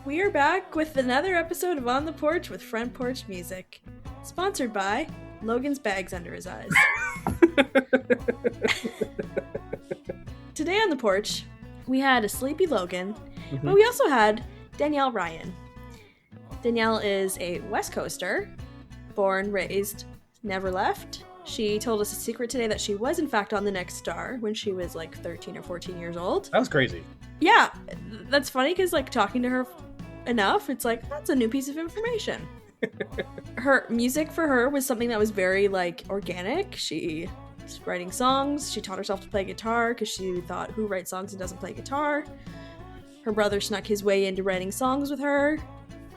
We are back with another episode of On The Porch with Front Porch Music. Sponsored by Logan's bags under his eyes. Today on The Porch, we had a sleepy Logan, but we also had Danielle Ryan. Danielle is a West Coaster, born, raised, never left. She told us a secret today that she was in fact on The Next Star when she was like 13 or 14 years old. That was crazy. Yeah, that's funny because like talking to her enough, it's like, that's a new piece of information. Her music for her was something that was very like organic. She was writing songs. She taught herself to play guitar because she thought, who writes songs and doesn't play guitar? Her brother snuck his way into writing songs with her.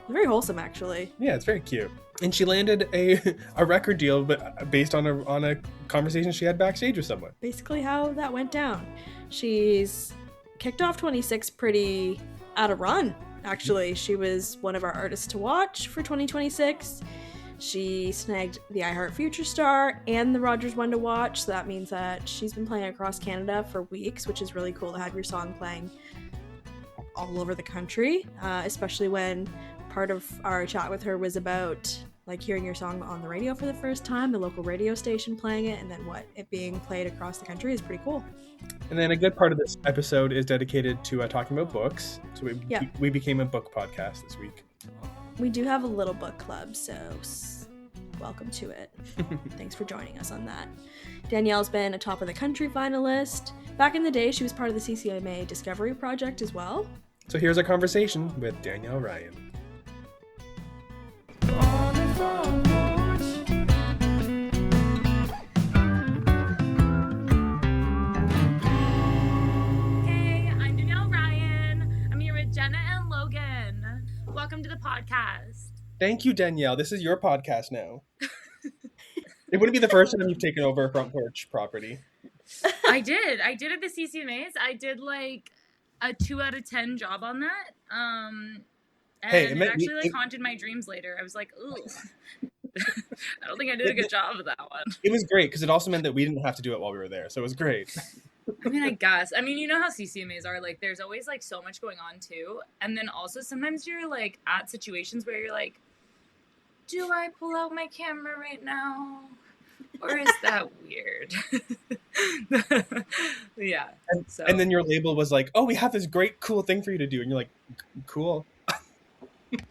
Very wholesome, actually. Yeah, it's very cute. And she landed a record deal, but based on a conversation she had backstage with someone. Basically how that went down. She's kicked off 26 pretty out of run, actually. She was one of our artists to watch for 2026. She snagged the iHeart Future Star and the Rogers One to Watch, so that means that she's been playing across Canada for weeks, which is really cool to have your song playing all over the country, especially when part of our chat with her was about like hearing your song on the radio for the first time, the local radio station playing it, and then it being played across the country is pretty cool. And then a good part of this episode is dedicated to talking about books. So we became a book podcast this week. We do have a little book club, so welcome to it. Thanks for joining us on that. Danielle's been a Top of the Country finalist. Back in the day, she was part of the CCMA Discovery Project as well. So here's a conversation with Danielle Ryan. Welcome to the podcast. Thank you, Danielle. This is your podcast now. It wouldn't be the first time you've taken over a Front Porch property. I did at the CCMAs. I did like a 2 out of 10 job on that. And it actually haunted my dreams later. I was like, ooh. I don't think I did a good job of that one. It was great because it also meant that we didn't have to do it while we were there. So it was great. I mean, I guess. I mean, you know how CCMAs are. Like, there's always, like, so much going on, too. And then also sometimes you're, like, at situations where you're like, do I pull out my camera right now? Or is that weird? Yeah. And then your label was like, oh, we have this great, cool thing for you to do. And you're like, cool.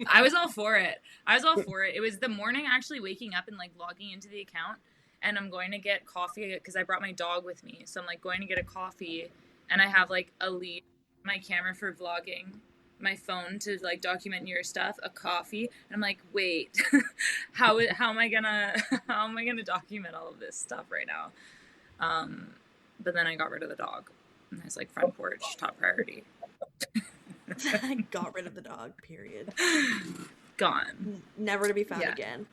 I was all for it. It was the morning actually waking up and, like, logging into the account. And I'm going to get coffee because I brought my dog with me. So I'm like going to get a coffee and I have like a lead, my camera for vlogging, my phone to like document your stuff, a coffee. And I'm like, wait, how am I gonna document all of this stuff right now? But then I got rid of the dog and I was like, Front Porch, top priority. I got rid of the dog, period. Gone. Never to be found again.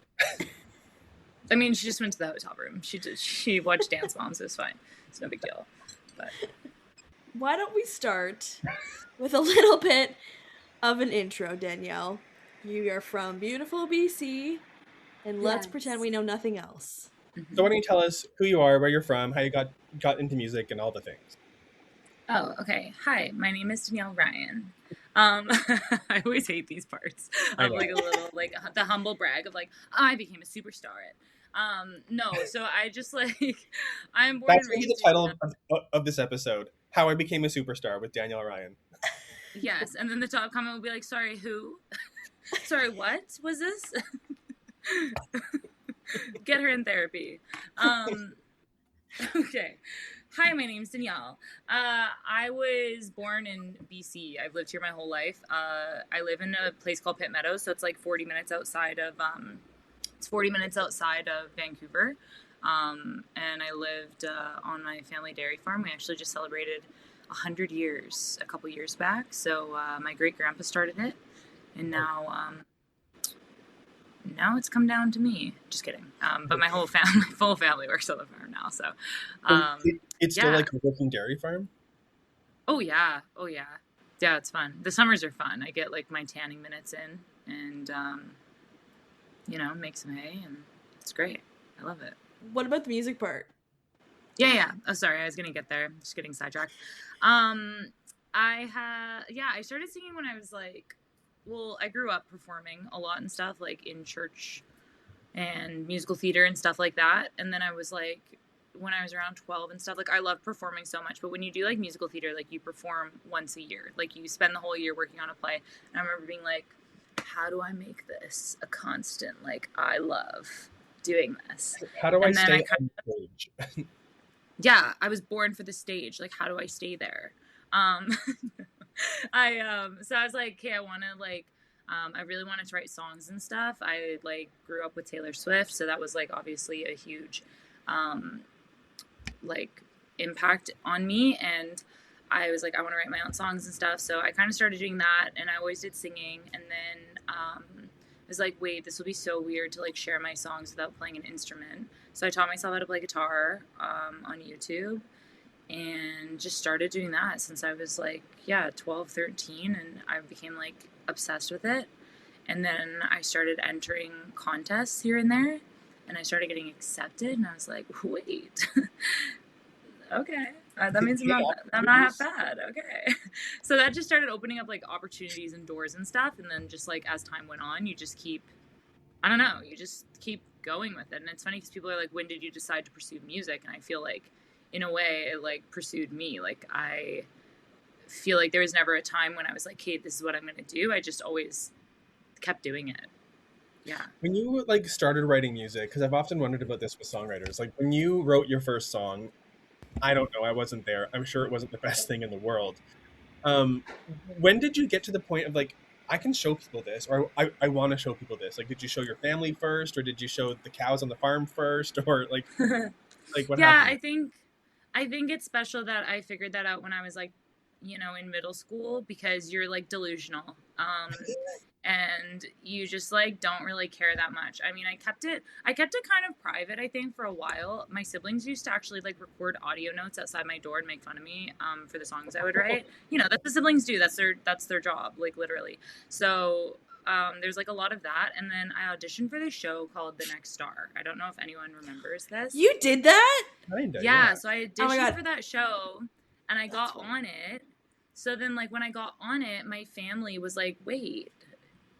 I mean, she just went to the hotel room. She watched Dance Moms. It was fine. It's no big deal. But why don't we start with a little bit of an intro, Danielle? You are from beautiful BC, and let's pretend we know nothing else. So why don't you tell us who you are, where you're from, how you got into music, and all the things. Oh, okay. Hi, my name is Danielle Ryan. I always hate these parts of like a little like the humble brag of like I became a superstar no, so I just like I'm born That's and raised the title of this episode, How I Became a Superstar with Danielle Ryan. Yes, and then the top comment will be like, sorry, who? Sorry, what was this? Get her in therapy. Okay. Hi, my name's Danielle. I was born in BC. I've lived here my whole life. I live in a place called Pitt Meadows, so it's like 40 minutes outside of Vancouver. And I lived on my family dairy farm. We actually just celebrated 100 years a couple years back. So my great grandpa started it, and now it's come down to me. Just kidding. But my whole family works on the farm now. So it's still like a working dairy farm? Oh yeah. Yeah, it's fun. The summers are fun. I get like my tanning minutes in and make some hay, and it's great. I love it. What about the music part? Yeah. Oh, sorry. I was going to get there. Just getting sidetracked. I started singing when I was like well, I grew up performing a lot and stuff, like in church and musical theater and stuff like that. And then I was like, when I was around 12 and stuff, like I love performing so much, but when you do like musical theater, like you perform once a year, like you spend the whole year working on a play. And I remember being like, how do I make this a constant? Like, I love doing this. How do I stay on stage? Yeah, I was born for the stage. Like, how do I stay there? So I was like, okay, I really wanted to write songs and stuff. I like grew up with Taylor Swift, so that was like obviously a huge like impact on me, and I was like, I want to write my own songs and stuff. So I kind of started doing that, and I always did singing. And then I was like, wait, this will be so weird to like share my songs without playing an instrument. So I taught myself how to play guitar on YouTube, and just started doing that since I was like 12, 13, and I became like obsessed with it. And then I started entering contests here and there, and I started getting accepted, and I was like, wait, okay, that means I'm not half bad. Okay. So that just started opening up like opportunities and doors and stuff. And then just like as time went on, you just keep going with it. And it's funny because people are like, when did you decide to pursue music? And I feel like in a way it like pursued me. Like I feel like there was never a time when I was like, hey, this is what I'm going to do. I just always kept doing it. Yeah. When you like started writing music, because I've often wondered about this with songwriters, like when you wrote your first song, I don't know, I wasn't there. I'm sure it wasn't the best thing in the world. When did you get to the point of like, I can show people this, or I want to show people this? Like, did you show your family first, or did you show the cows on the farm first, or like what happened? I think it's special that I figured that out when I was like, in middle school, because you're like delusional. And you just like don't really care that much. I mean, I kept it kind of private, I think, for a while. My siblings used to actually like record audio notes outside my door and make fun of me for the songs I would write. That's what siblings do. That's their job, like literally. So there's like a lot of that. And then I auditioned for this show called The Next Star. I don't know if anyone remembers this. You did that? Kinda, yeah. So I auditioned for that show, and I got on it. So then like when I got on it, my family was like, wait,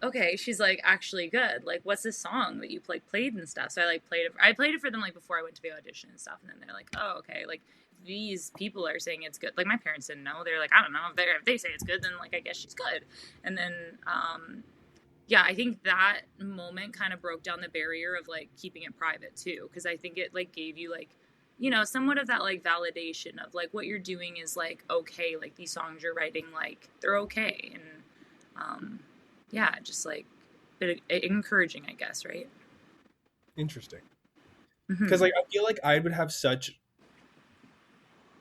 okay, she's like actually good. Like, what's this song that you like played and stuff? So I like played it for them like before I went to the audition and stuff. And then they're like, oh, okay, like these people are saying it's good. Like my parents didn't know. They're like, I don't know, if they say it's good, then like I guess she's good. And then I think that moment kind of broke down the barrier of like keeping it private too, because I think it like gave you like somewhat of that like validation of like what you're doing is like okay, like these songs you're writing, like they're okay. And just like a bit encouraging, I guess, right? Interesting. Because like I feel like I would have such,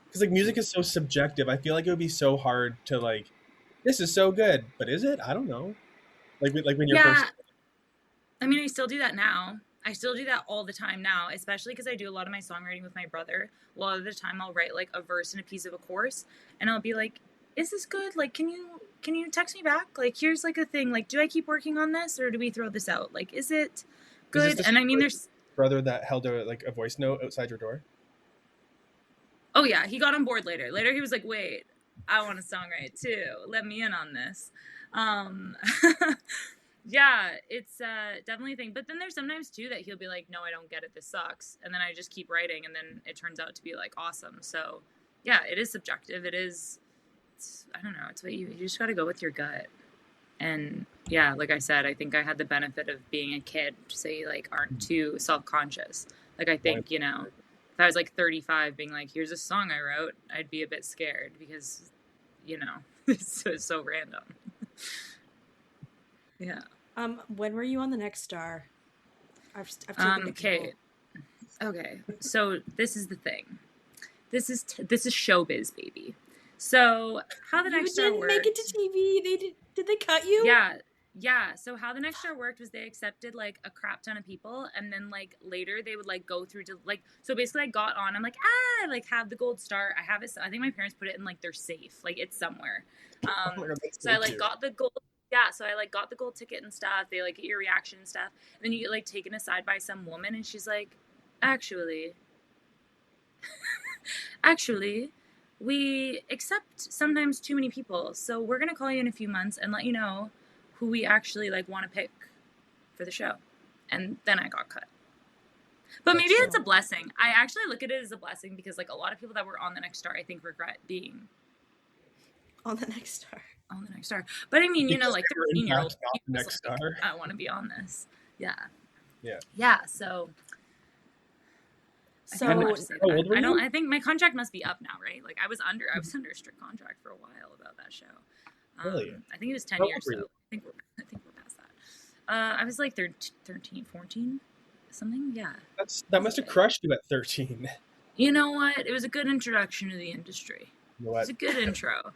because like music is so subjective. I feel like it would be so hard to like, this is so good, but is it? I don't know. Like when you're first. I mean, I still do that now. I still do that all the time now, especially because I do a lot of my songwriting with my brother. A lot of the time I'll write like a verse and a piece of a chorus, and I'll be like, is this good? Like, can you text me back? Like, here's like a thing. Like, do I keep working on this, or do we throw this out? Like, is it good? And I mean, there's brother that held a voice note outside your door. Oh yeah, he got on board later. Later he was like, wait, I want to songwrite too. Let me in on this. Yeah, it's definitely a thing. But then there's sometimes too that he'll be like, no, I don't get it. This sucks. And then I just keep writing, and then it turns out to be like awesome. So yeah, it is subjective. I don't know. It's what you just got to go with your gut. And yeah, like I said, I think I had the benefit of being a kid, so you like aren't too self-conscious. Like I think, if I was like 35 being like, here's a song I wrote, I'd be a bit scared because, it's so random. Yeah. When were you on The Next Star? I've taken Okay. So this is the thing. This is showbiz, baby. So how The Next Star worked? You didn't make it to TV. Did they cut you? Yeah. So how The Next Star worked was they accepted like a crap ton of people, and then like later they would like go through to like, so basically I got on, I'm like, I like have the gold star. I have it. I think my parents put it in like their safe, like it's somewhere. So I like got the gold. Yeah, so I like got the gold ticket and stuff. They like get your reaction and stuff. And then you get like taken aside by some woman, and she's like, actually, we accept sometimes too many people. So we're gonna call you in a few months and let you know who we actually like want to pick for the show. And then I got cut. But maybe it's a blessing. I actually look at it as a blessing because like a lot of people that were on The Next Star, I think regret being on The Next Star. On The Next Star. But I mean, you know, like 13-year-old The Next Star. I want to be on this. Yeah. Yeah. Yeah. So So how old were you? I think my contract must be up now, right? Like I was under a strict contract for a while about that show. Really? I think it was 10 How years. old were So I think we're past that. I was like 13, 14, something. Yeah. That must have crushed you at 13. You know what? It was a good introduction to the industry. You know It was a good intro.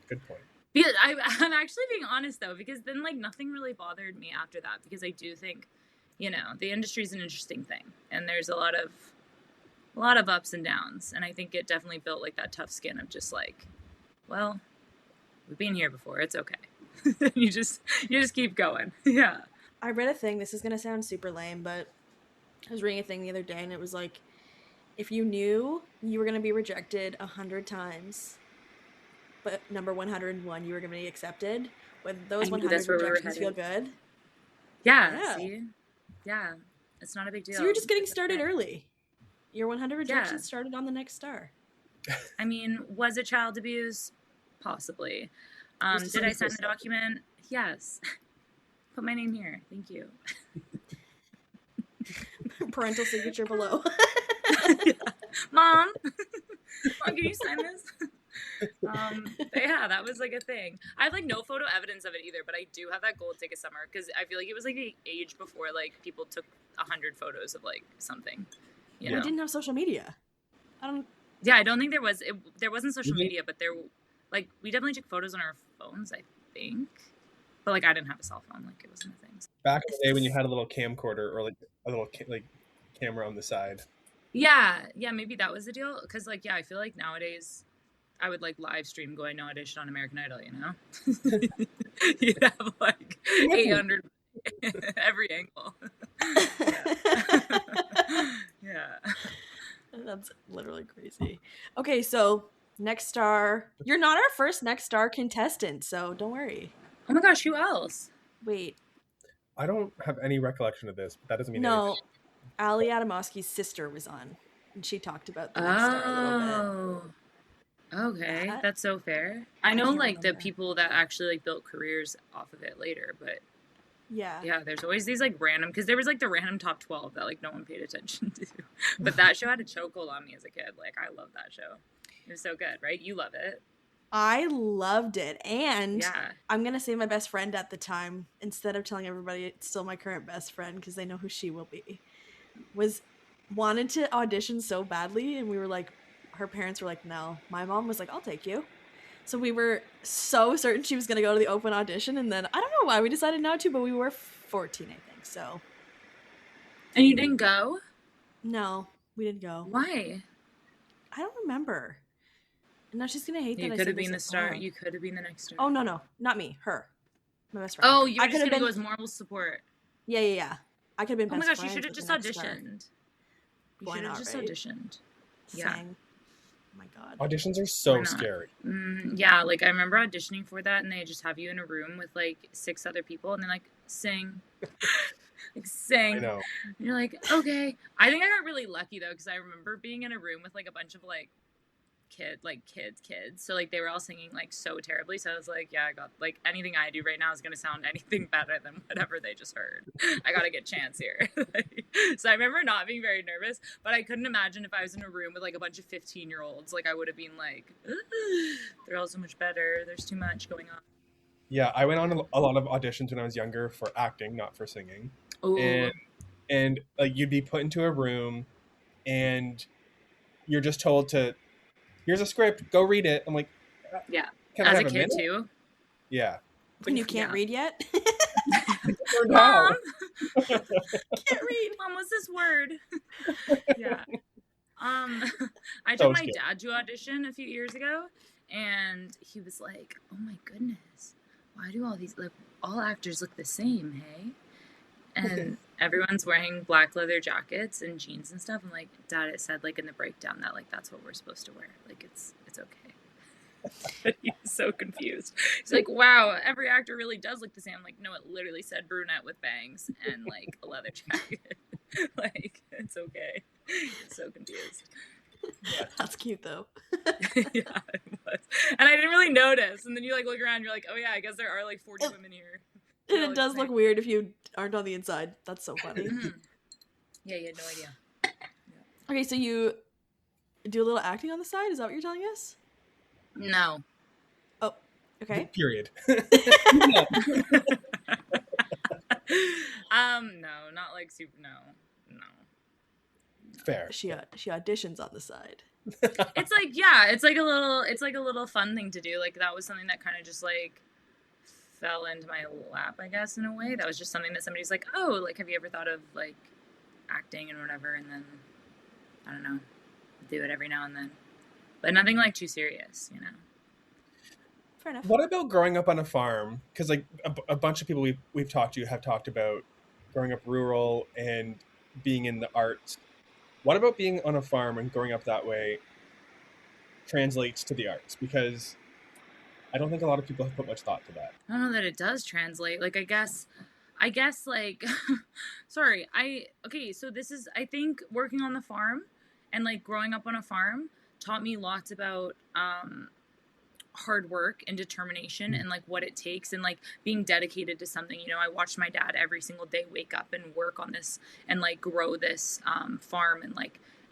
Good point. Because I'm actually being honest though, because then like nothing really bothered me after that, because I do think, you know, the industry is an interesting thing, and there's a lot of ups and downs, and I think it definitely built like that tough skin of just like, well, we've been here before, it's okay. you just keep going. Yeah. I read a thing, this is gonna sound super lame, but I was reading a thing the other day and it was like, if you knew you were gonna be rejected 100 times, but number 101 you were gonna be accepted, would those 100 rejections feel good? Yeah. See? Yeah. It's not a big deal. So you're just getting started early. Your 100 rejections started on The Next Star. I mean, was it child abuse? Possibly. Did I sign the document? Yes. Put my name here. Thank you. Parental signature below. Yeah. Mom, can you sign this? But yeah, that was like a thing. I have like no photo evidence of it either, but I do have that goal to take a summer because I feel like it was like the age before like people took 100 photos of like something. You know? We didn't have social media. Yeah, I don't think there was. There wasn't social media, but there, like, we definitely took photos on our phones, I think. But like, I didn't have a cell phone. Like, it wasn't a thing. Back in the day when you had a little camcorder or like a little camera on the side. Yeah, maybe that was the deal. Because like, yeah, I feel like nowadays I would like live stream going to audition on American Idol. You know, you'd have like 800 every angle. Yeah. That's literally crazy. Okay, so Next Star. You're not our first Next Star contestant, so don't worry. Oh my gosh, who else? Wait. I don't have any recollection of this, but that doesn't mean No. anything. Ali Adamowski's sister was on, and she talked about the Next Star a little bit. Okay, that's so fair. I know like the people that actually like built careers off of it later, but yeah, there's always these like random, because there was like the random top 12 that like no one paid attention to, but that show had a chokehold on me as a kid. Like I love that show. It was so good, right? You love it. I loved it, and I'm gonna say my best friend at the time, instead of telling everybody it's still my current best friend because they know who she will be, wanted to audition so badly, and we were like, her parents were like, no. My mom was like, I'll take you. So we were so certain she was gonna go to the open audition, and then I don't know why we decided not to, but we were 14, I think. So. And you didn't go? No, we didn't go. Why? I don't remember. No, she's gonna hate that. You could have been the star. You could have been the next star. Oh no, not me. Her, my best friend. Oh, you were just gonna go as moral support. Yeah. I could have been. Oh my gosh, you should have just auditioned. You should have just auditioned. Yeah. Oh my god. Auditions are so scary. Yeah, like I remember auditioning for that, and they just have you in a room with like 6 other people, and they're like, sing. Like sing. I know. And you're like, okay. I think I got really lucky though, because I remember being in a room with like a bunch of like kids. So like they were all singing like so terribly. So I was like, yeah, I got like anything I do right now is gonna sound anything better than whatever they just heard. I gotta get chance here. So I remember not being very nervous, but I couldn't imagine if I was in a room with like a bunch of 15-year-olds. Like I would have been like, they're all so much better. There's too much going on. Yeah, I went on a lot of auditions when I was younger for acting, not for singing. Ooh. And like you'd be put into a room, and you're just told to, here's a script, go read it. I'm like, yeah. As a kid too. Yeah. And you can't read yet? Mom! Can't read. Mom, what's this word? Yeah. I took my dad to audition a few years ago, and he was like, oh my goodness, why do all actors look the same, hey? And everyone's wearing black leather jackets and jeans and stuff. I'm like, Dad, it said like in the breakdown that like that's what we're supposed to wear. Like it's okay. He was so confused. He's like, wow, every actor really does look the same. I'm like, no, it literally said brunette with bangs and like a leather jacket. Like, it's okay. He's so confused. Yeah. That's cute though. Yeah, it was. And I didn't really notice. And then you like look around, you're like, oh yeah, I guess there are like 40 women here. And it does look weird if you aren't on the inside. That's so funny. Yeah, you had no idea. Yeah. Okay, so you do a little acting on the side? Is that what you're telling us? No. Oh, okay. Period. No, not like super. No. Fair. She auditions on the side. It's like, yeah, it's like a little fun thing to do. Like that was something that kind of just like fell into my lap, I guess, in a way. That was just something that somebody's like, oh, like, have you ever thought of like acting and whatever? And then I don't know, do it every now and then, but nothing like too serious, you know. Fair enough. What about growing up on a farm? Because like a bunch of people we've talked to have talked about growing up rural and being in the arts. What about being on a farm and growing up that way translates to the arts? Because I don't think a lot of people have put much thought to that. I don't know that it does translate. Like, I guess like, sorry, so this is, I think working on the farm and like growing up on a farm taught me lots about, hard work and determination and like what it takes and like being dedicated to something. You know, I watched my dad every single day wake up and work on this and like grow this farm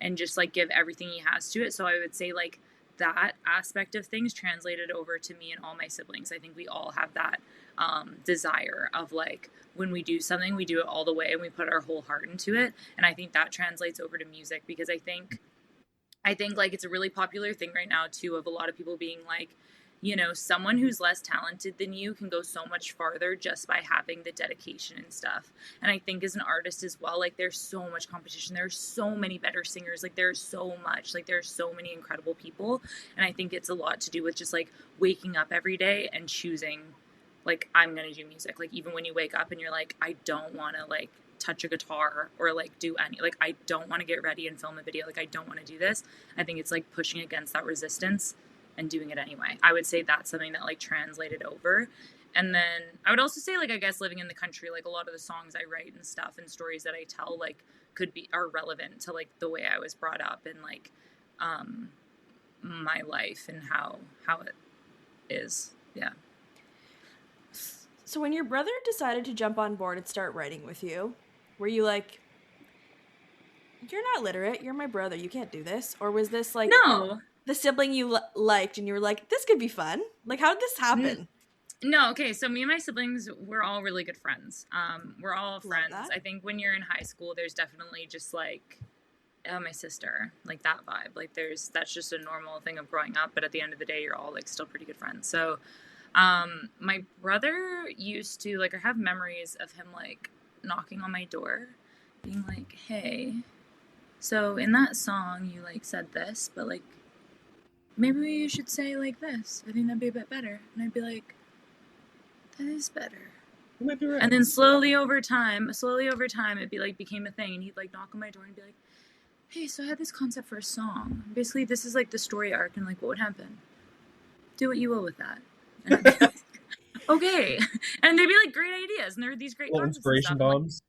and just like give everything he has to it. So I would say like that aspect of things translated over to me and all my siblings. I think we all have that desire of like when we do something, we do it all the way and we put our whole heart into it. And I think that translates over to music because I think like it's a really popular thing right now too of a lot of people being like, you know, someone who's less talented than you can go so much farther just by having the dedication and stuff. And I think as an artist as well, like there's so much competition. There's so many better singers. Like there's so much, like there's so many incredible people. And I think it's a lot to do with just like waking up every day and choosing like, I'm going to do music. Like even when you wake up and you're like, I don't want to like touch a guitar or like do any, like I don't want to get ready and film a video. Like I don't want to do this. I think it's like pushing against that resistance and doing it anyway. I would say that's something that like translated over. And then I would also say like, I guess living in the country, like a lot of the songs I write and stuff and stories that I tell like are relevant to like the way I was brought up and like my life and how it is. Yeah. So when your brother decided to jump on board and start writing with you, were you like, you're not literate, you're my brother, you can't do this? Or was this like no, the sibling you liked and you were like, this could be fun? Like, how did this happen? No, okay, so me and my siblings, we're all really good friends. We're all friends. that. I think when you're in high school, there's definitely just like, oh, my sister, like that vibe. Like that's just a normal thing of growing up, but at the end of the day, you're all like still pretty good friends. So my brother used to, like, I have memories of him like knocking on my door, being like, hey, so in that song you like said this, but like maybe you should say like this. I think that'd be a bit better. And I'd be like, that is better. You might be right. And then slowly over time, it became a thing. And he'd like knock on my door and be like, hey, so I had this concept for a song. Basically, this is like the story arc and like what would happen. Do what you will with that. And I'd be like, okay. And they'd be like great ideas. And there were these great concepts inspiration and stuff. bombs.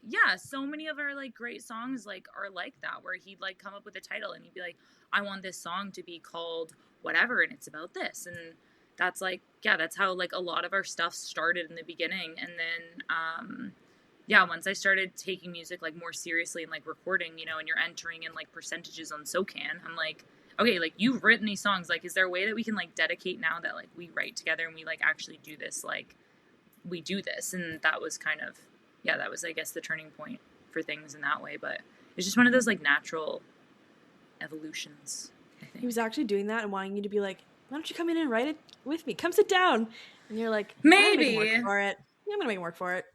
Yeah, so many of our like great songs like are like that, where he'd like come up with a title and he'd be like, I want this song to be called whatever and it's about this. And that's like, yeah, that's how like a lot of our stuff started in the beginning. And then once I started taking music like more seriously and like recording, you know, and you're entering in like percentages on SoCan, I'm like, okay, like you've written these songs, like is there a way that we can like dedicate now that like we write together and we like actually do this, like we do this. And that was kind of, yeah, that was, I guess, the turning point for things in that way. But it's just one of those, like, natural evolutions, I think. He was actually doing that and wanting you to be like, why don't you come in and write it with me? Come sit down. And you're like, maybe. I'm going to make him work for it.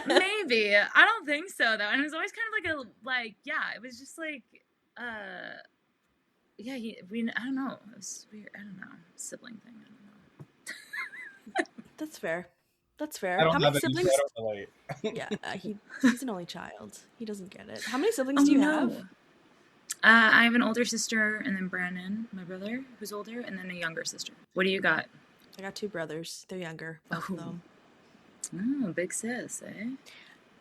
Maybe. I don't think so, though. And it was always kind of it was just like, I don't know. It was weird. I don't know. Sibling thing. I don't know. That's fair. How many siblings? I don't relate. Yeah, he's an only child. He doesn't get it. How many siblings do you have? I have an older sister, and then Brandon, my brother, who's older, and then a younger sister. What do you got? I got 2 brothers. They're younger, both of them. Oh, big sis, eh?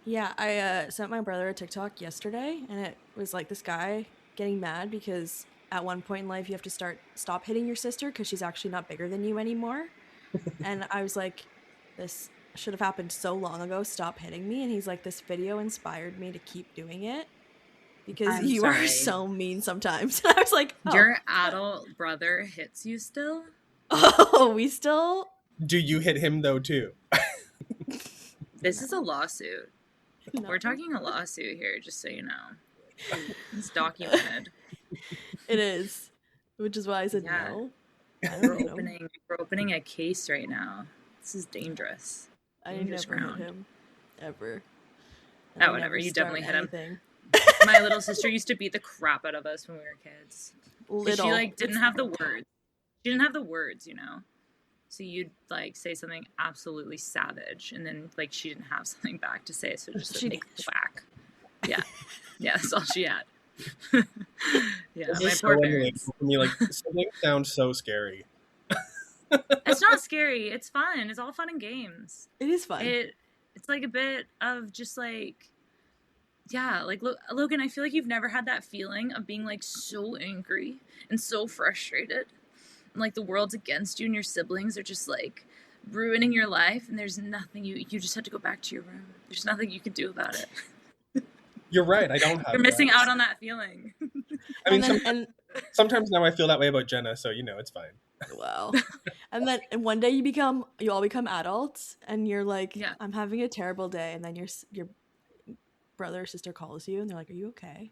Yeah, I sent my brother a TikTok yesterday, and it was like this guy getting mad because at one point in life you have to stop hitting your sister because she's actually not bigger than you anymore. And I was like, this should have happened so long ago. Stop hitting me. And he's like, this video inspired me to keep doing it because I'm you sorry. are so mean sometimes. And I was like, oh. Your adult brother hits you still? Oh, we still. Do you hit him though too? This is a lawsuit. No. We're talking a lawsuit here, just so you know. It's documented. It is, which is why I said Yeah. no. We're opening a case right now. This is dangerous. I Dangerous never ground. hit him, ever. Oh, whatever. You start definitely hit him. anything. My little sister used to beat the crap out of us when we were kids. Little. She like didn't have the words. She didn't have the words, you know. So you'd like say something absolutely savage, and then like she didn't have something back to say, so just a big whack. Yeah, yeah, that's all she had. Yeah, This my is so poor parents. unrelatable for me. Like, siblings sound so scary. It's not scary. It's fun. It's all fun and games. It is fun. It's like a bit of just like, yeah, like Logan, I feel like you've never had that feeling of being like so angry and so frustrated. And, like the world's against you and your siblings are just like ruining your life, and there's nothing you just have to go back to your room. There's nothing you can do about it. You're right. I don't have. You're missing that. out on that feeling. I mean, sometimes now I feel that way about Jenna, so you know it's fine. Wow. And then one day you all become adults, and you're like, Yeah. I'm having a terrible day, and then your brother or sister calls you, and they're like, are you okay?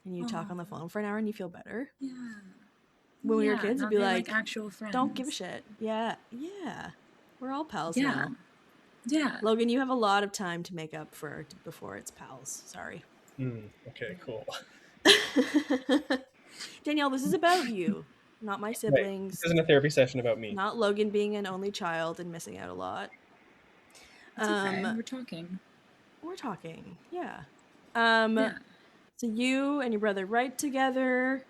And you talk on the phone for an hour, and you feel better. Yeah. When we were kids, it'd be like, actual friends. don't give a shit. Yeah. We're all pals now. Yeah. Logan, you have a lot of time to make up for before it's pals. Sorry. Okay, cool. Danielle, this is about you, not my siblings. This isn't a therapy session about me. Not Logan being an only child and missing out a lot. It's okay. We're talking. Yeah. Yeah. So you and your brother write together.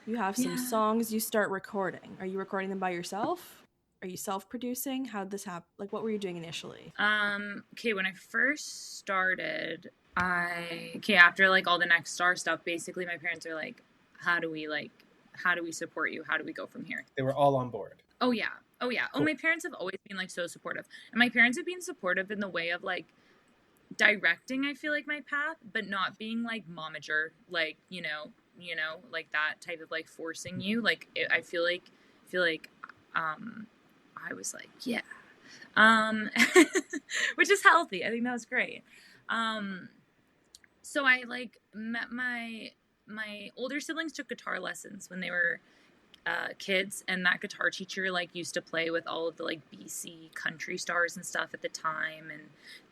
You have some songs you start recording. Are you recording them by yourself? Are you self-producing? How'd this happen? Like, what were you doing initially? Okay, when I first started, after like all the Next Star stuff, basically my parents are like, how do we support you? How do we go from here? They were all on board. Oh yeah. Cool. Oh, my parents have always been like so supportive. And my parents have been supportive in the way of like directing, I feel like, my path, but not being like momager, like, you know, like that type of like forcing you. Like I feel like I was like, yeah. Which is healthy. I think that was great. So I like met my older siblings took guitar lessons when they were kids, and that guitar teacher like used to play with all of the like BC country stars and stuff at the time and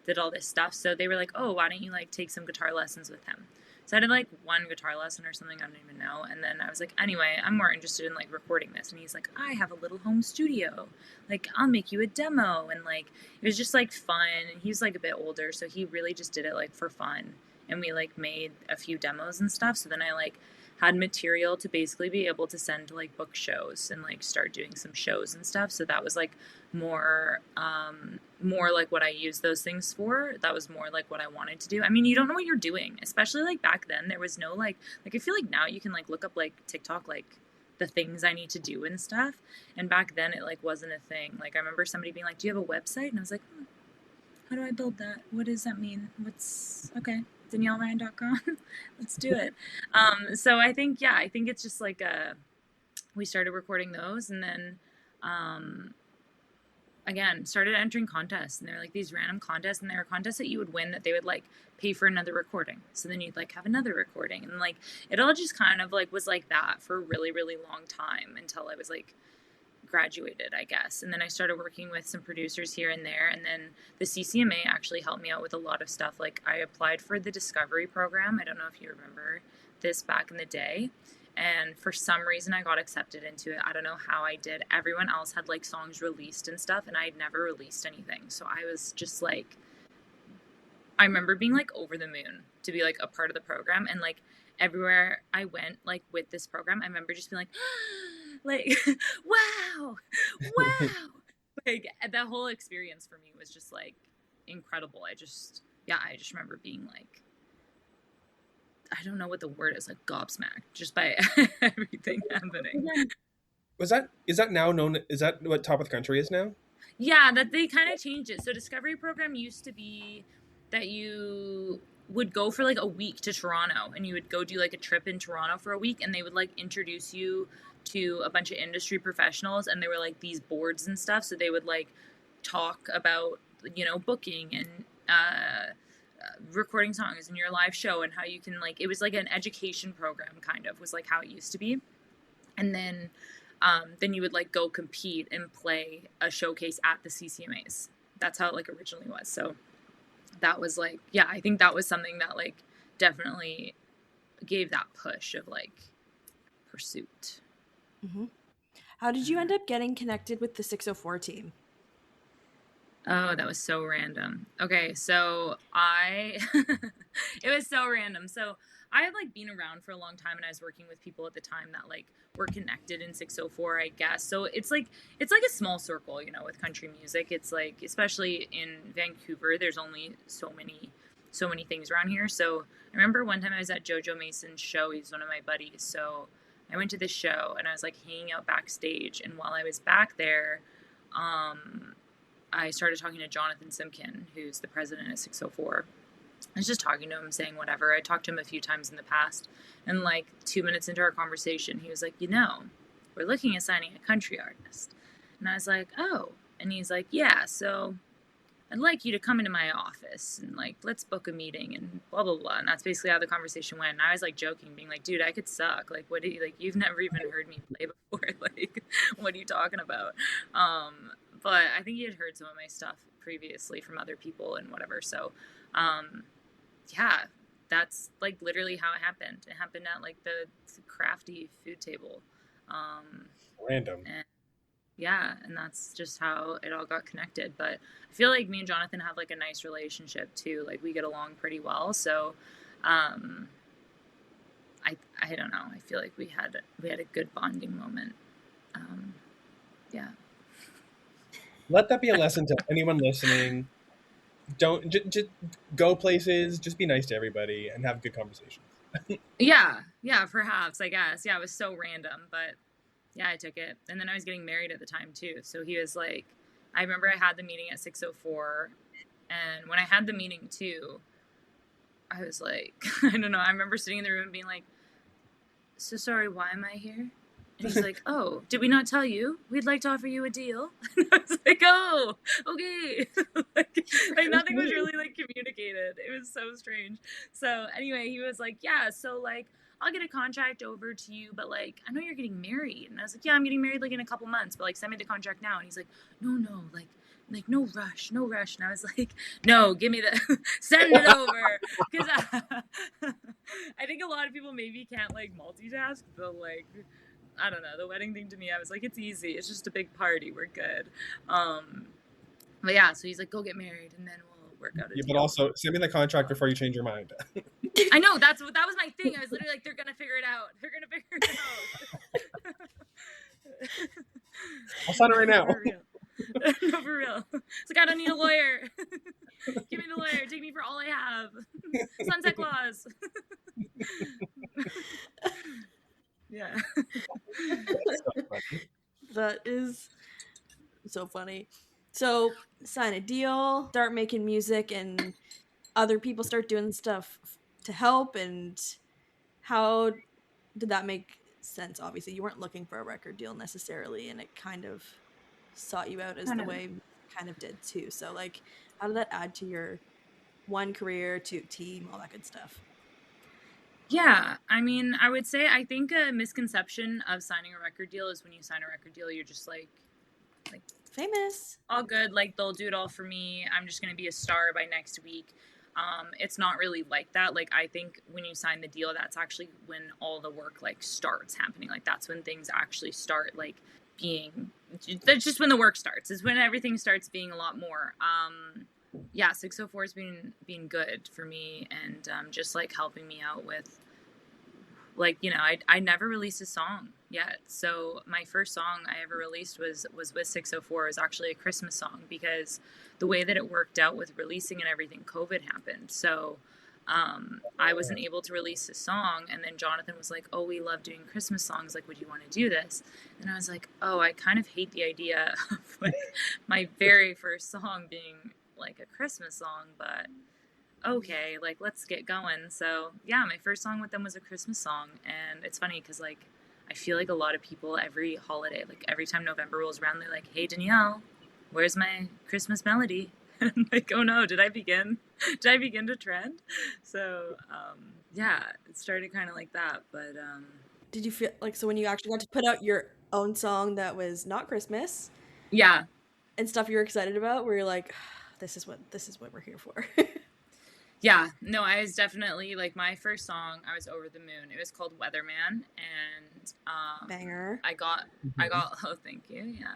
did all this stuff. So they were like, oh, why don't you like take some guitar lessons with him? So I did like one guitar lesson or something, I don't even know. And then I was like, anyway, I'm more interested in like recording this. And he's like, I have a little home studio. Like, I'll make you a demo. And like, it was just like fun. And he was like a bit older, so he really just did it like for fun. And we like made a few demos and stuff. So then I like had material to basically be able to send to like book shows and like start doing some shows and stuff. So that was like more like what I used those things for. That was more like what I wanted to do. I mean, you don't know what you're doing, especially like back then. There was no like I feel like now you can like look up like TikTok like the things I need to do and stuff. And back then it like wasn't a thing. Like I remember somebody being like, do you have a website? And I was like, how do I build that? What does that mean? Okay, DanielleRyan.com. Let's do it. So I think it's just like we started recording those, and then again started entering contests, and they were like these random contests, and there were contests that you would win that they would like pay for another recording, so then you'd like have another recording, and like it all just kind of like was like that for a really, really long time until I was like graduated, I guess. And then I started working with some producers here and there, and then the CCMA actually helped me out with a lot of stuff. Like I applied for the Discovery program. I don't know if you remember this back in the day, and for some reason I got accepted into it. I don't know how I did. Everyone else had like songs released and stuff, and I had never released anything, so I was just like, I remember being like over the moon to be like a part of the program. And like everywhere I went, like with this program, I remember just being like, wow, wow. Like the whole experience for me was just like incredible. I just remember being like, I don't know what the word is, like gobsmacked just by everything happening. Is that now known? Is that what Top of the Country is now? Yeah, that they kind of changed it. So Discovery Program used to be that you would go for like a week to Toronto, and you would go do like a trip in Toronto for a week, and they would like introduce you to a bunch of industry professionals, and they were like these boards and stuff. So they would like talk about, you know, booking and recording songs in your live show, and how you can like, it was like an education program kind of was like how it used to be. And then you would like go compete and play a showcase at the CCMAs. That's how it like originally was. So that was like, yeah, I think that was something that like definitely gave that push of like pursuit. Mm-hmm. How did you end up getting connected with the 604 team? Oh, that was so random. Okay, so it was so random. So I had like been around for a long time, and I was working with people at the time that like were connected in 604, I guess. So it's like a small circle, you know, with country music. It's like, especially in Vancouver, there's only so many things around here. So I remember one time I was at Jojo Mason's show. He's one of my buddies. So I went to this show, and I was like hanging out backstage, and while I was back there, I started talking to Jonathan Simkin, who's the president of 604. I was just talking to him, saying whatever. I talked to him a few times in the past. And like 2 minutes into our conversation, he was like, you know, we're looking at signing a country artist. And I was like, oh. And he's like, yeah, so I'd like you to come into my office and like, let's book a meeting and blah, blah, blah. And that's basically how the conversation went. And I was like joking, being like, dude, I could suck. Like, what do you, like, you've never even heard me play before. Like, what are you talking about? But I think he had heard some of my stuff previously from other people and whatever. So, yeah, that's like literally how it happened. It happened at like the crafty food table. Random. And yeah, and that's just how it all got connected. But I feel like me and Jonathan have like a nice relationship too. Like we get along pretty well. So, I don't know. I feel like we had a good bonding moment. Yeah. Let that be a lesson to anyone listening. Don't just go places. Just be nice to everybody and have good conversations. Yeah, perhaps, I guess. Yeah, it was so random, but yeah, I took it. And then I was getting married at the time too. So he was like, I remember I had the meeting at 604, and when I had the meeting too, I was like, I don't know, I remember sitting in the room and being like, so sorry, why am I here? And he's like, oh, did we not tell you? We'd like to offer you a deal. And I was like, oh, okay. like nothing was really like communicated. It was so strange. So anyway, he was like, yeah, so like, I'll get a contract over to you, but like, I know you're getting married. And I was like, yeah, I'm getting married like in a couple months, but like, send me the contract now. And he's like, no, like no rush. And I was like, no, give me the, send it over. Because I think a lot of people maybe can't like multitask, but like, I don't know, the wedding thing to me, I was like, it's easy. It's just a big party. We're good. But yeah, so he's like, go get married and then we'll work out a deal. But also send me the contract before you change your mind. I know, that was my thing. I was literally like, they're going to figure it out. I'll sign it right now. For real. No, for real. It's like, I don't need a lawyer. Give me the lawyer. Take me for all I have. Sunset clause. Yeah. That is so funny. So sign a deal, start making music, and other people start doing stuff to help. And how did that make sense? Obviously, you weren't looking for a record deal necessarily, and it kind of sought you out as the way kind of did too. So like, how did that add to your one career, two team, all that good stuff? Yeah, I mean, I would say I think a misconception of signing a record deal is when you sign a record deal, you're just like famous, all good, like they'll do it all for me. I'm just gonna be a star by next week. It's not really like that. Like I think when you sign the deal, that's actually when all the work like starts happening. Like that's when things actually start like being. That's just when the work starts. Is when everything starts being a lot more. Yeah, 604 has been good for me, and just like helping me out with like, you know, I never released a song yet. So my first song I ever released was with 604. It was actually a Christmas song, because the way that it worked out with releasing and everything, COVID happened. So I wasn't able to release a song, and then Jonathan was like, oh, we love doing Christmas songs, like, would you want to do this? And I was like, oh, I kind of hate the idea of like my very first song being like a Christmas song, but okay, like, let's get going. So yeah, my first song with them was a Christmas song. And it's funny because, like, I feel like a lot of people every holiday, like every time November rolls around, they're like, hey Danielle, where's my Christmas melody? And like, oh no, did I begin to trend? So yeah, it started kind of like that. But Did you feel like, so when you actually got to put out your own song that was not Christmas yeah, and stuff you were excited about, where you're like, this is what we're here for? yeah, no, I was definitely, like, my first song, I was over the moon. It was called Weatherman, and Banger. I got oh, thank you, yeah,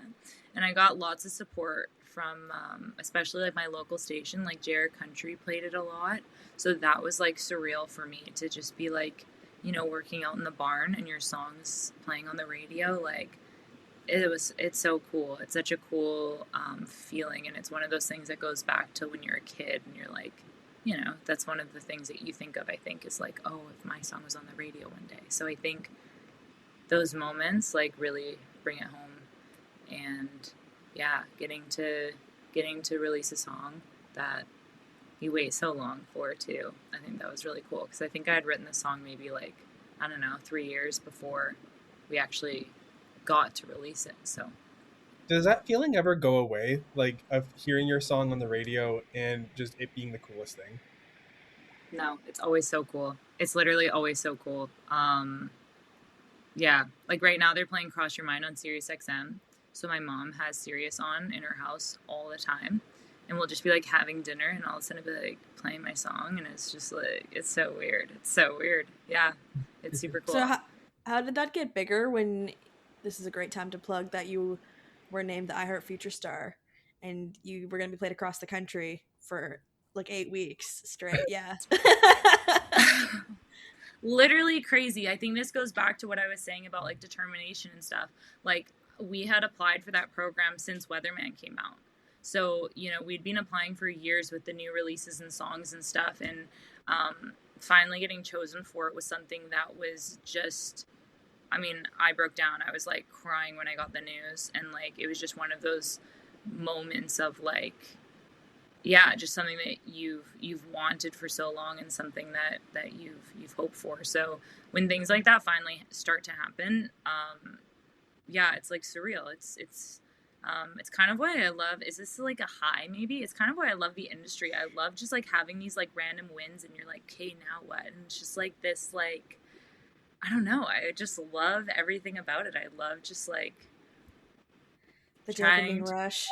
and I got lots of support from especially like my local station, like JR Country played it a lot, so that was like surreal for me to just be like, you know, working out in the barn and your songs playing on the radio. Like, it's so cool. It's such a cool feeling, and it's one of those things that goes back to when you're a kid and you're like, you know, that's one of the things that you think of, I think, is like, oh, if my song was on the radio one day. So I think those moments like really bring it home. And yeah, getting to release a song that you wait so long for too, I think that was really cool, because I think I had written the song maybe like, I don't know, 3 years before we actually got to release it. So Does that feeling ever go away, like of hearing your song on the radio and just it being the coolest thing? no, it's always so cool. It's literally always so cool. Yeah, like right now they're playing Cross Your Mind on Sirius XM. So my mom has Sirius on in her house all the time. And we'll just be like having dinner, and all of a sudden it'll be like playing my song, and it's just like, it's so weird. It's so weird. Yeah, it's super cool. So how did that get bigger when, this is a great time to plug that you were named the iHeart Future Star and you were going to be played across the country for like 8 weeks straight? Yeah. Literally crazy. I think this goes back to what I was saying about like determination and stuff. Like, we had applied for that program since Weatherman came out. So, you know, we'd been applying for years with the new releases and songs and stuff. And finally getting chosen for it was something that was just, I mean, I broke down. I was like crying when I got the news. And like, it was just one of those moments of like, yeah, just something that you've wanted for so long, and something that you've hoped for. So when things like that finally start to happen, yeah, it's like surreal. It's kind of why I love, is this like a high maybe? It's kind of why I love the industry. I love just like having these like random wins, and you're like, okay, now what? And it's just like this, like, I don't know. I just love everything about it. I love just like The dopamine rush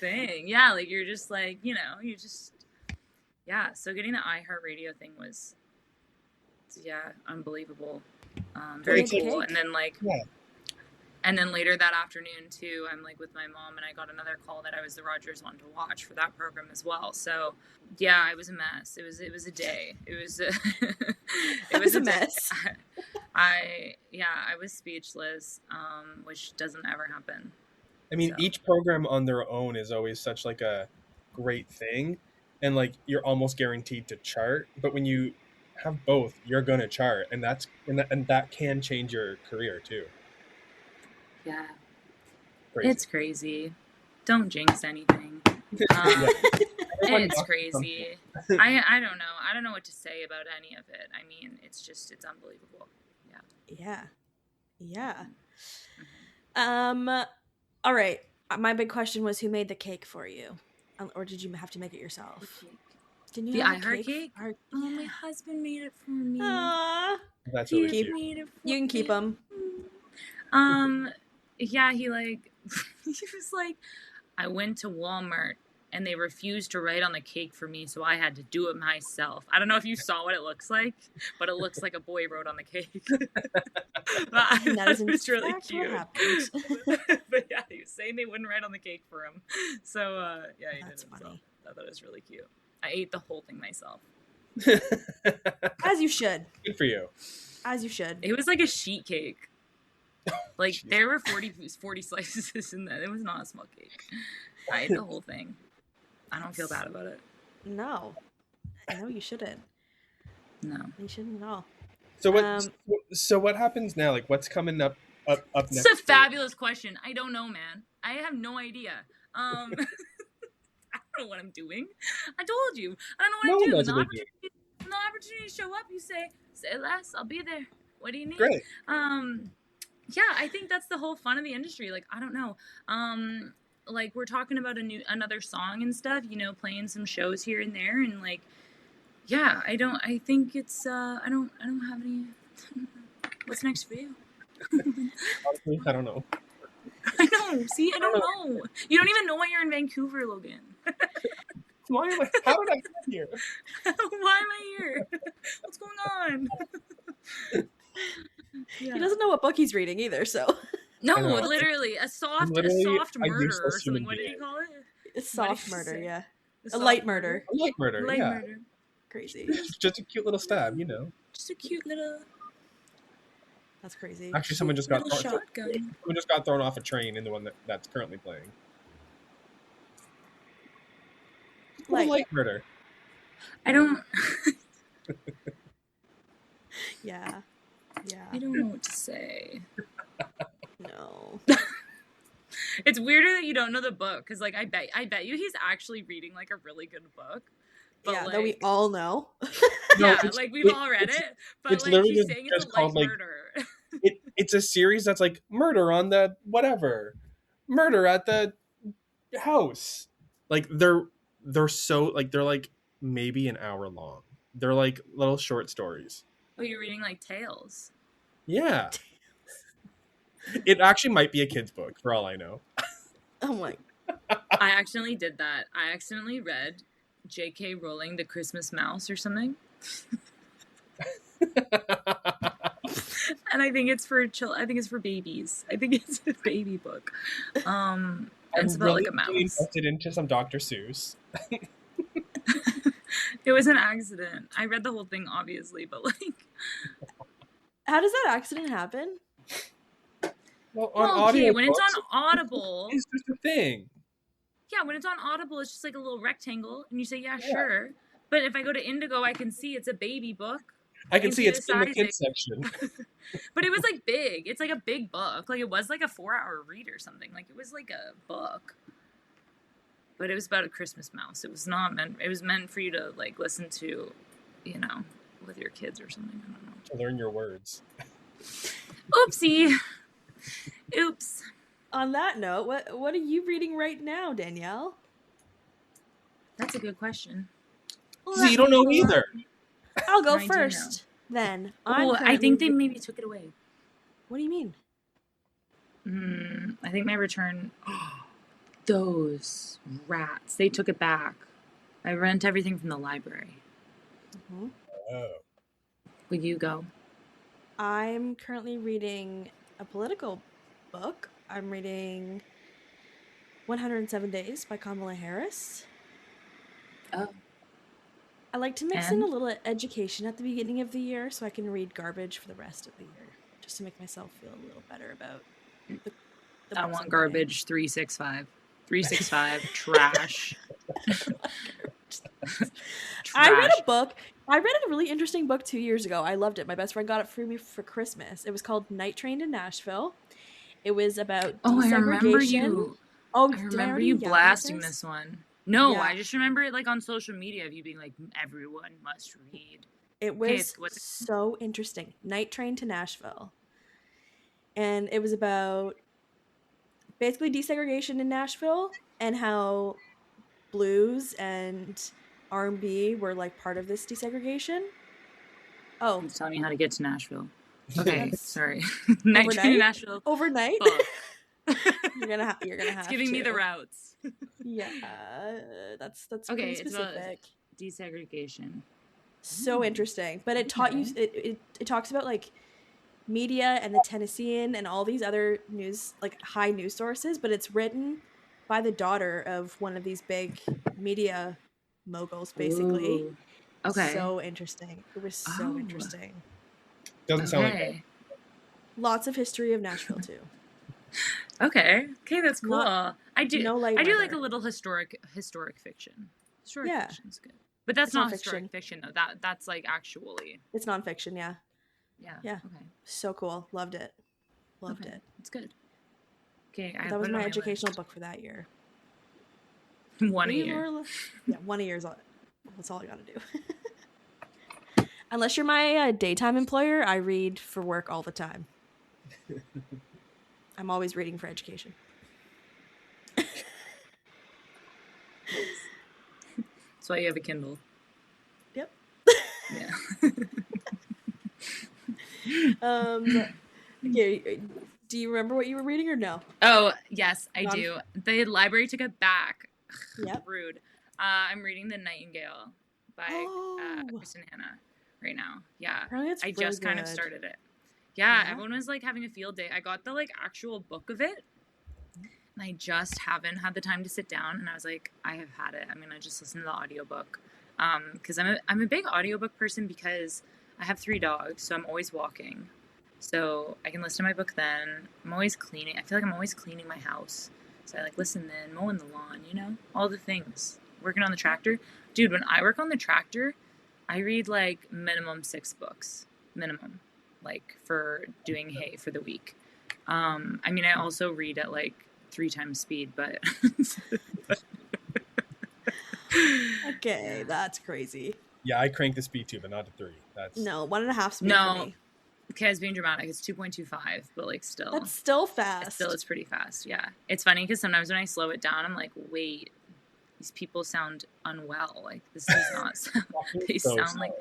thing. Yeah, like you're just like, you know, you just, yeah. So getting the iHeartRadio thing was, yeah, unbelievable. Very cool. And then like, Yeah. and then later that afternoon too, I'm like with my mom, and I got another call that I was the Rogers one to watch for that program as well. So yeah, it was a mess. It was a day. It was it was a mess. I was speechless, which doesn't ever happen. I mean, So. each program on their own is always such like a great thing, and like you're almost guaranteed to chart. But when you have both, you're gonna chart, and that can change your career too. Yeah, Crazy. It's crazy. Don't jinx anything. It's crazy. I don't know. I don't know what to say about any of it. I mean, it's unbelievable. Yeah. Yeah. All right. My big question was, who made the cake for you, or did you have to make it yourself? Didn't you have a cake? Oh, my husband made it for me. Aww. That's really cute. You can keep them. Yeah, he like, he was like, I went to Walmart and they refused to write on the cake for me, so I had to do it myself. I don't know if you saw what it looks like, but it looks like a boy wrote on the cake. It was really cute. But yeah, he was saying they wouldn't write on the cake for him. So yeah, he did it himself. I thought it was really cute. I ate the whole thing myself. As you should. Good for you. As you should. It was like a sheet cake. Like, Jeez. there were 40 slices in that. It was not a small cake. I ate the whole thing. I don't feel bad about it. No. No, you shouldn't. No. You shouldn't at all. So what happens now? Like, what's coming up next? It's a fabulous question. I don't know, man. I have no idea. I don't know what I'm doing. I told you. I don't know what No I one do. knows When the opportunity show up, you say less, I'll be there. What do you need? Great. Yeah, I think that's the whole fun of the industry. Like, I don't know. Like, we're talking about another song and stuff, you know, playing some shows here and there, and like, yeah, I think it's I don't have any. What's next for you? Honestly, I don't know. I know. See, I don't know. You don't even know why you're in Vancouver, Logan. How did I get here? Why am I here? What's going on? He doesn't know what book he's reading either, so. No, literally a soft murder or something. What did he call it? A soft murder, yeah. A light murder. A light murder, Light yeah. murder. Crazy. Just a cute little stab, you know. Just a cute little. That's crazy. Actually, someone just got shotgun. thrown off a train in the one that's currently playing. Light murder. I don't. Yeah. I don't know what to say. No. It's weirder that you don't know the book, because like I bet you he's actually reading like a really good book. But, yeah, like, that we all know. Yeah, like we've all read it, but it's like literally he's saying it's just a light called, like, murder. It's a series that's like murder on the whatever, murder at the house. Like they're so like they're like maybe an hour long. They're like little short stories. Oh, you're reading like tales. Yeah. It actually might be a kid's book for all I know. Oh my. I accidentally did that. I accidentally read J.K. Rowling The Christmas Mouse or something. And I think it's for I think it's for babies. I think it's a baby book. And it's about like a mouse. Invested into some Dr. Seuss. It was an accident. I read the whole thing, obviously, but like. How does that accident happen? Well, okay, when it's on Audible. It's just a thing. Yeah, when it's on Audible, it's just like a little rectangle, and you say, yeah, sure. But if I go to Indigo, I can see it's a baby book. I can see it's in the kids section. But it was like big. It's like a big book. Like it was like a 4-hour read or something. Like it was like a book. But it was about a Christmas mouse. It was not meant. It was meant for you to like listen to, you know, with your kids or something. I don't know. To learn your words. Oopsie. Oops. On that note, what are you reading right now, Danielle? That's a good question. So you don't know either. I'll go I first, then. I think they maybe took it away. What do you mean? I think my return... Those rats. They took it back. I rent everything from the library. Mm-hmm. Oh. Would you go? I'm currently reading a political book. I'm reading 107 Days by Kamala Harris. Oh. I like to mix in a little education at the beginning of the year so I can read garbage for the rest of the year, just to make myself feel a little better about the I want garbage 365. 365 trash. I read a book. I read a really interesting book 2 years ago. I loved it. My best friend got it for me for Christmas. It was called Night Train to Nashville. It was about desegregation. I remember you. Oh, I remember you blasting this one. No, I just remember it like on social media of you being like, everyone must read. It was so interesting. Night Train to Nashville. And it was about basically desegregation in Nashville and how blues and R&B were like part of this desegregation. Oh. He's telling me how to get to Nashville. Okay, sorry. Night Train to Nashville. Overnight? You're gonna have it's giving me the routes. Yeah, that's okay. It's specific. Desegregation. So interesting, but it taught you. It talks about like media and the Tennessean and all these other news, like high news sources. But it's written by the daughter of one of these big media moguls, basically. Ooh. Okay. So interesting. It was so interesting. Doesn't sound like that. Okay. Lots of history of Nashville too. Okay, that's cool. Not- I do no light like weather. a little historic fiction. Historic Yeah. fiction's good. But that's It's not nonfiction. historic fiction though. That's like actually. It's nonfiction, yeah. Yeah. Yeah. Okay. So cool. Loved it. Loved it. It's good. Okay, That was my educational book for that year. One a Maybe year. more or less- Yeah, 1 a year is all. That's all I gotta do. Unless you're my daytime employer, I read for work all the time. I'm always reading for education. That's why you have a Kindle. Yep. Yeah. Okay. Do you remember what you were reading or no? Oh, yes, I Gone? do. The library took it back. Yep. Rude. I'm reading The Nightingale by Oh. Kristen Hanna right now. Yeah. Apparently it's I really just kind of good. started it. Yeah, Yeah? everyone was like having a field day. I got the like actual book of it. And I just haven't had the time to sit down, and I was like, I have had it. I'm gonna just listen to the audiobook. Because I'm a big audiobook person because I have 3 dogs, so I'm always walking. So I can listen to my book then. I'm always cleaning. I feel like I'm always cleaning my house. So I like listen then, mowing the lawn, you know? All the things. Working on the tractor. Dude, when I work on the tractor, I read like minimum 6 books. Minimum. Like for doing hay for the week. I mean, I also read at like 3 times speed, but Okay, that's crazy. Yeah, I crank the speed too, but not to 3. That's No, 1.5 speed No. for me. okay, I was being dramatic. It's 2.25, but like still. That's still fast. It's pretty fast. Yeah. It's funny because sometimes when I slow it down, I'm like, wait, these people sound unwell. Like this does not sound, they so sound slow. like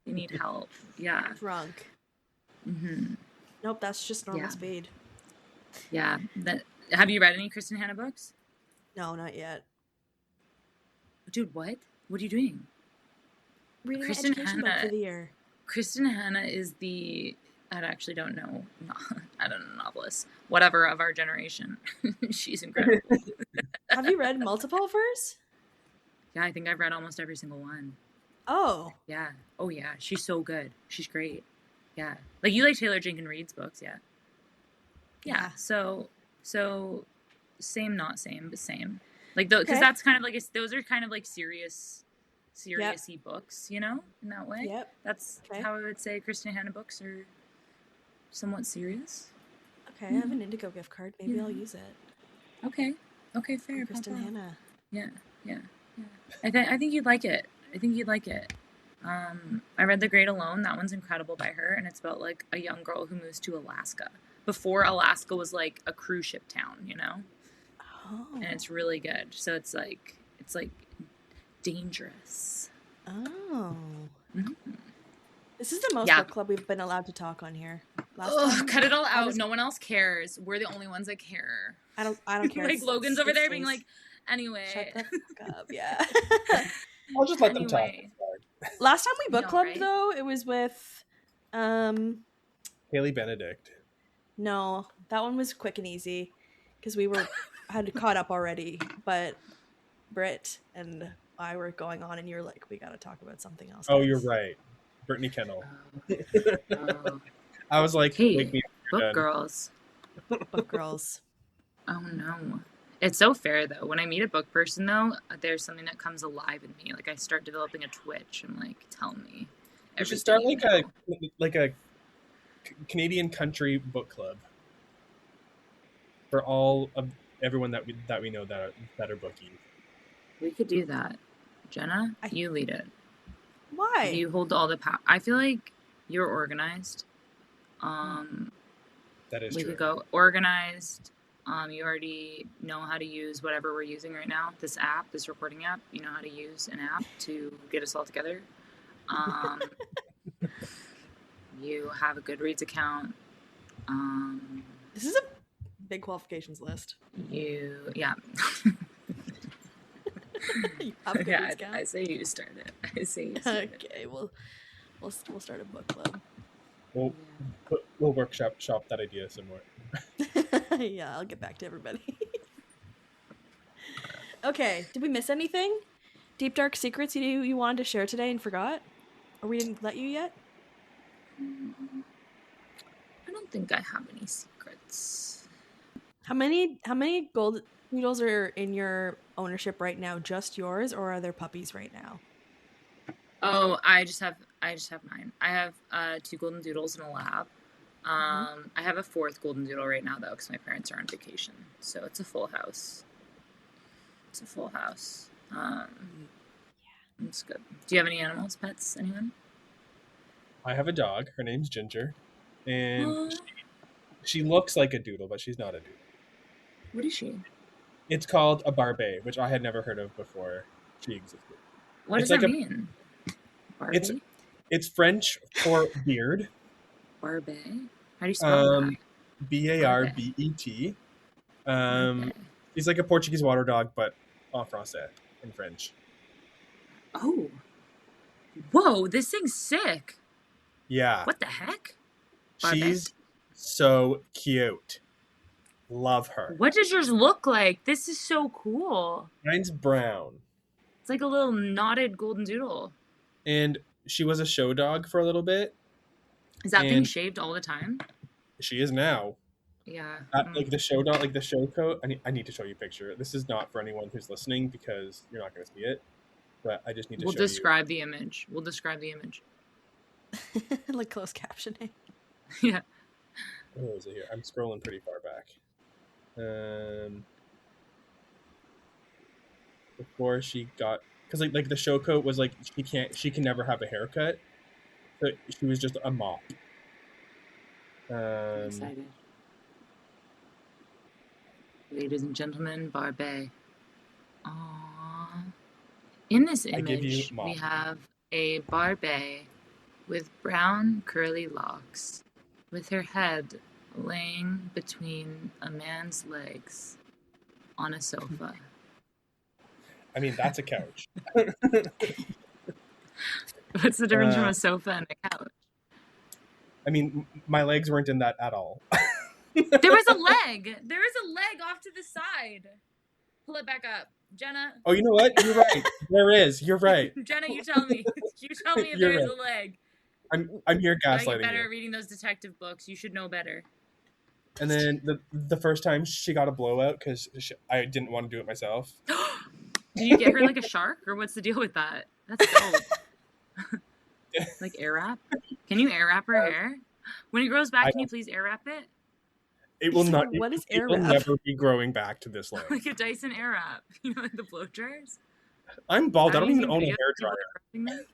they need help. Yeah. Drunk. Mm-hmm. Nope, that's just normal Yeah. speed. Yeah. Have you read any Kristen Hanna books? No, not yet. Dude, what? What are you doing? Reading an Kristen education book Hanna- for the year. Kristen Hanna is I actually don't know. I don't know, novelist. Whatever of our generation. She's incredible. Have you read multiple of hers? Yeah, I think I've read almost every single one. Oh. Yeah. Oh, yeah. She's so good. She's great. Yeah. Like, you like Taylor Jenkins Reid's books, yeah? Yeah. So same, not same, but same. Like, because Okay. that's kind of like, those are kind of like serious-y books, you know, in that way. Yep. That's Okay. how I would say Kristen Hanna books are somewhat serious. Okay, I have an Indigo gift card. Maybe I'll use it. Okay, fair. Kristen Papa. Hanna. Yeah. I think you'd like it. I read The Great Alone. That one's incredible by her, and it's about like a young girl who moves to Alaska before Alaska was like a cruise ship town, you know. Oh. And it's really good. So it's like dangerous. Oh. Mhm. This is the most Yeah. book club we've been allowed to talk on here. Ugh, cut it all out. was- No one else cares. We're the only ones that care. I don't care. Like It's- Logan's it's over there space. being like, anyway. Shut the fuck up. Yeah. I'll just let them talk. Anyway. Last time we book No, clubbed right? though, it was with Haley Benedict. no, that one was quick and easy because we had caught up already, but Britt and I were going on and you're like, we got to talk about something else. Oh, you're right. Brittany Kennel. Oh. I was like, Hey, wake me up. Book done. girls. Book girls. Oh no. It's so fair though. When I meet a book person though, there's something that comes alive in me. Like I start developing a twitch. I'm like, tell me. You should everything start you like know. a Canadian country book club for all of everyone that we know that are bookies. We could do that. Jenna, I- you lead it. Why? You hold all the power. I feel like you're organized. That is We true. could go organized. You already know how to use whatever we're using right now. This app, this recording app, you know how to use an app to get us all together. You have a Goodreads account. This is a big qualifications list. Yeah. You have a good Yeah, account? I say you start it. I say you start it. Okay, we'll start a book club. We'll workshop that idea some more. Yeah, I'll get back to everybody. Okay, did we miss anything? Deep dark secrets you wanted to share today and forgot? Or we didn't let you yet? don't think I have any secrets. How many gold doodles are in your ownership right now? Just yours, or are there puppies right now? Oh, I just have mine. I have 2 golden doodles and a lab. I have a 4th golden doodle right now though, because my parents are on vacation, so it's a full house. It's good. Do you have any animals, pets, anyone? I have a dog. Her name's Ginger, and she looks like a doodle, but she's not a doodle. What is she? It's called a Barbet, which I had never heard of before she existed. What does that mean? Barbie? It's French for beard. Barbet? How do you spell that? Barbet. He's like a Portuguese water dog, but en français in French. Oh. Whoa, this thing's sick. Yeah. What the heck? She's so cute. Love her. What does yours look like? This is so cool. Mine's brown. It's like a little knotted golden doodle. And she was a show dog for a little bit. Is that thing shaved all the time? She is now. Yeah. Like the show dog, like the show coat. I need to show you a picture. This is not for anyone who's listening because you're not going to see it. But I just need to show you. We'll describe the image. Like closed captioning. Yeah. Where is it here? I'm scrolling pretty far back. Before she got, because like the show coat was like she can never have a haircut, so she was just a mop. I'm excited. Ladies and gentlemen, Barbet. Aww. In this image, we have a Barbet with brown curly locks, with her head laying between a man's legs on a sofa. I mean, that's a couch. What's the difference from a sofa and a couch? I mean, my legs weren't in that at all. There was a leg. There was a leg off to the side. Pull it back up. Jenna. Oh, you know what? You're right. There is. You're right. Jenna, you tell me. You tell me if there is a leg. I'm here gaslighting you. Get better at reading those detective books. You should know better. And then the first time she got a blowout because I didn't want to do it myself. Did you get her like a shark, or what's the deal with that? That's dope. Like air wrap? Can you air wrap her hair? When it grows back, can you please air wrap it? It will not. What is air wrap? It will never be growing back to this long. Like a Dyson air wrap. You know, like the blow dryers? I'm bald. I don't even own a hair dryer.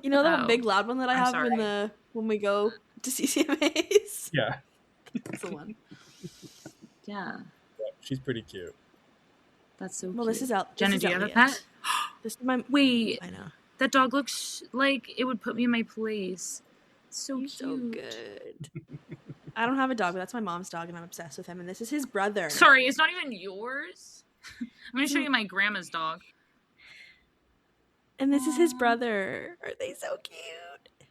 You know that big loud one that I have when we go to CCMAs? Yeah. That's the one. Yeah. She's pretty cute. That's so cute. Well, this is out. Jenna, do you have a pet? This is my. Wait. I know. That dog looks like it would put me in my place. So cute. So good. I don't have a dog, but that's my mom's dog, and I'm obsessed with him. And this is his brother. Sorry, it's not even yours. I'm going to show you my grandma's dog. And this is his brother. Are they so cute?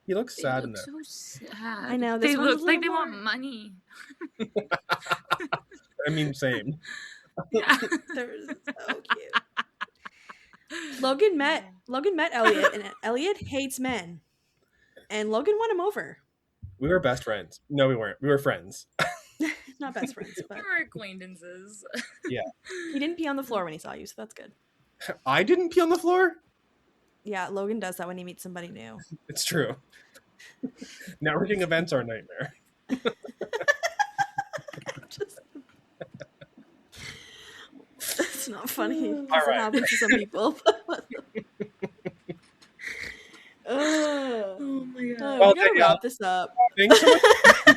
He looks sad in that. So sad. I know. They look like they want money. I mean, same. Yeah. They're so cute. Logan met Elliot, and Elliot hates men. And Logan won him over. We were best friends. No, we weren't. We were friends. Not best friends, but we were acquaintances. Yeah. He didn't pee on the floor when he saw you, so that's good. I didn't pee on the floor? Yeah, Logan does that when he meets somebody new. It's true. Networking events are a nightmare. It's not funny. It right. happens to some people. Oh my god. We gotta wrap this up. Thanks so much.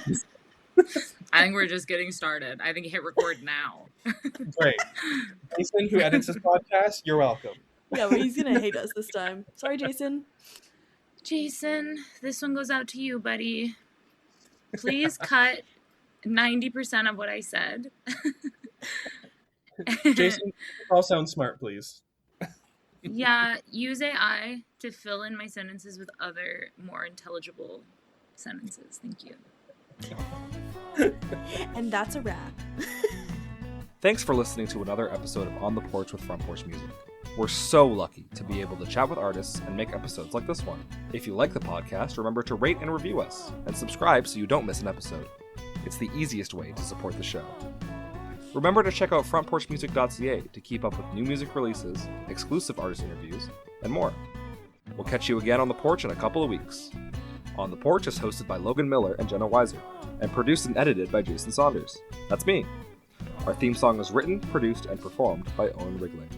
I think we're just getting started. I think hit record now. Great. Jason, who edits this podcast, you're welcome. Yeah, but he's gonna hate us this time. Sorry, Jason. Jason, this one goes out to you, buddy. Please cut 90% of what I said. Jason, all sound smart, please. Yeah, use AI to fill in my sentences with other, more intelligible sentences. Thank you. And that's a wrap. Thanks for listening to another episode of On the Porch with Front Porch Music. We're so lucky to be able to chat with artists and make episodes like this one. If you like the podcast, remember to rate and review us, and subscribe so you don't miss an episode. It's the easiest way to support the show. Remember to check out frontporchmusic.ca to keep up with new music releases, exclusive artist interviews, and more. We'll catch you again on The Porch in a couple of weeks. On The Porch is hosted by Logan Miller and Jenna Weiser, and produced and edited by Jason Saunders. That's me. Our theme song was written, produced, and performed by Owen Wrigley.